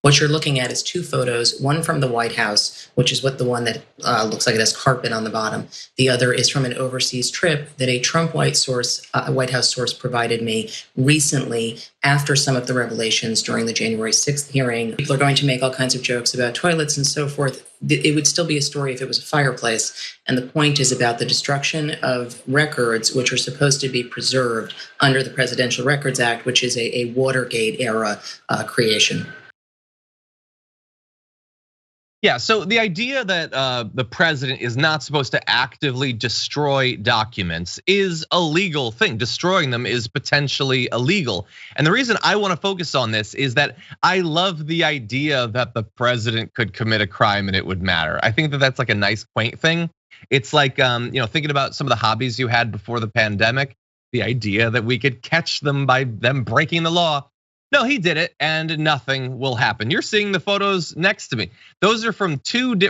What you're looking at is two photos, one from the White House, which is the one that looks like it has carpet on the bottom. The other is from an overseas trip that a Trump White House source provided me recently after some of the revelations during the January 6th hearing. People are going to make all kinds of jokes about toilets and so forth. It would still be a story if it was a fireplace. And the point is about the destruction of records, which are supposed to be preserved under the Presidential Records Act, which is a Watergate-era creation. Yeah, so the idea that the president is not supposed to actively destroy documents is a legal thing. Destroying them is potentially illegal. And the reason I want to focus on this is that I love the idea that the president could commit a crime and it would matter. I think that that's like a nice, quaint thing. It's like, thinking about some of the hobbies you had before the pandemic, the idea that we could catch them by them breaking the law. No, he did it and nothing will happen. You're seeing the photos next to me. Those are from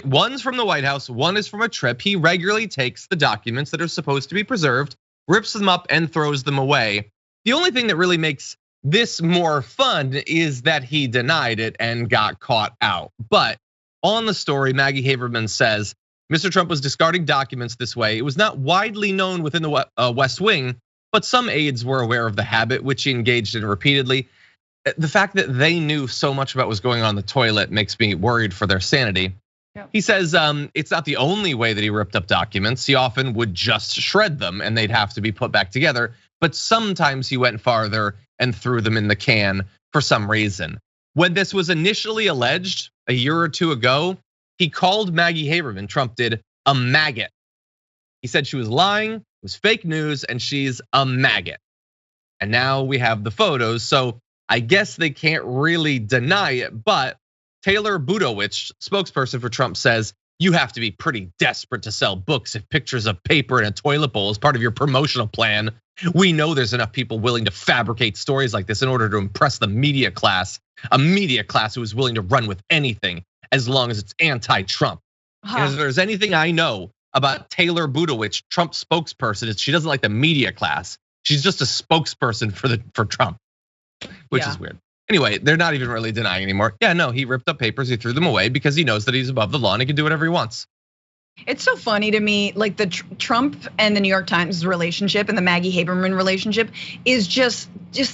one's from the White House, one is from a trip. He regularly takes the documents that are supposed to be preserved, rips them up and throws them away. The only thing that really makes this more fun is that he denied it and got caught out. But on the story, Maggie Haberman says, Mr. Trump was discarding documents this way. It was not widely known within the West Wing, but some aides were aware of the habit, which he engaged in repeatedly. The fact that they knew so much about what was going on in the toilet makes me worried for their sanity. Yep. He says it's not the only way that he ripped up documents. He often would just shred them and they'd have to be put back together. But sometimes he went farther and threw them in the can for some reason. When this was initially alleged a year or two ago, he called Maggie Haberman, Trump did, a maggot. He said she was lying, it was fake news, and she's a maggot. And now we have the photos. So I guess they can't really deny it, but Taylor Budowich, spokesperson for Trump, says you have to be pretty desperate to sell books if pictures of paper in a toilet bowl is part of your promotional plan. We know there's enough people willing to fabricate stories like this in order to impress the media class, a media class who is willing to run with anything as long as it's anti-Trump. And if there's anything I know about Taylor Budowich, Trump spokesperson, is she doesn't like the media class. She's just a spokesperson for Trump. Which is weird. Anyway, they're not even really denying anymore. Yeah, no, he ripped up papers, he threw them away because he knows that he's above the law and he can do whatever he wants. It's so funny to me, like the Trump and the New York Times relationship and the Maggie Haberman relationship is just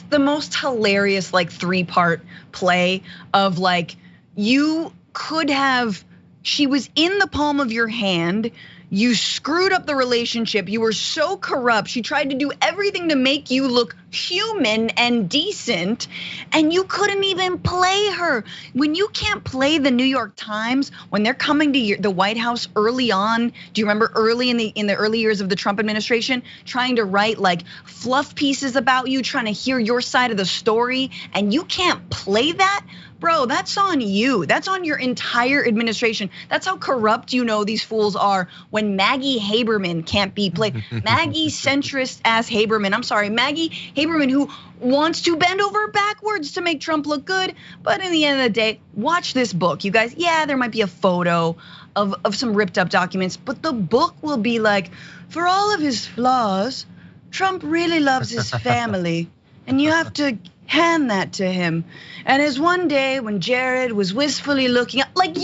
the most hilarious like 3-part play of like you could have, she was in the palm of your hand. You screwed up the relationship. You were so corrupt. She tried to do everything to make you look human and decent, and you couldn't even play her. When you can't play the New York Times, when they're coming to the White House early on, do you remember early in the early years of the Trump administration, trying to write like fluff pieces about you, trying to hear your side of the story, and you can't play that? Bro, that's on you. That's on your entire administration. That's how corrupt these fools are when Maggie Haberman can't be played. Maggie centrist ass Haberman. I'm sorry, Maggie Haberman, who wants to bend over backwards to make Trump look good. But in the end of the day, watch this book, you guys. Yeah, there might be a photo of some ripped up documents, but the book will be like, for all of his flaws, Trump really loves his family. And you have to hand that to him. And as one day when Jared was wistfully looking up, like,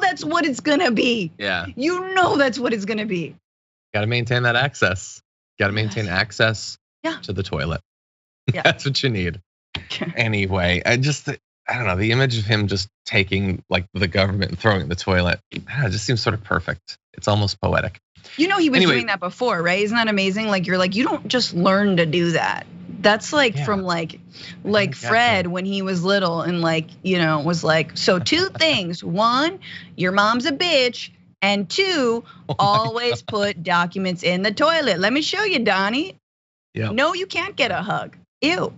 that's what it's gonna be. Yeah. That's what it's gonna be. Got to maintain that access. Got to maintain access to the toilet. Yeah. That's what you need. Anyway, I don't know, the image of him just taking like the government and throwing it in the toilet, it just seems sort of perfect. It's almost poetic. He was doing that before, right? Isn't that amazing? Like you don't just learn to do that. That's like from like Fred when he was little and was like, so 2 things. 1, your mom's a bitch. And 2, always put documents in the toilet. Let me show you, Donnie. Yeah. No, you can't get a hug. Ew.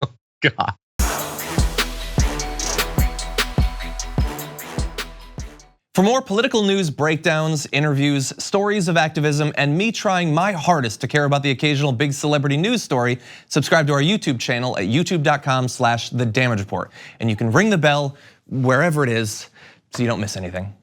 Oh, God. For more political news breakdowns, interviews, stories of activism, and me trying my hardest to care about the occasional big celebrity news story, subscribe to our YouTube channel at youtube.com/thedamagereport. And you can ring the bell wherever it is so you don't miss anything.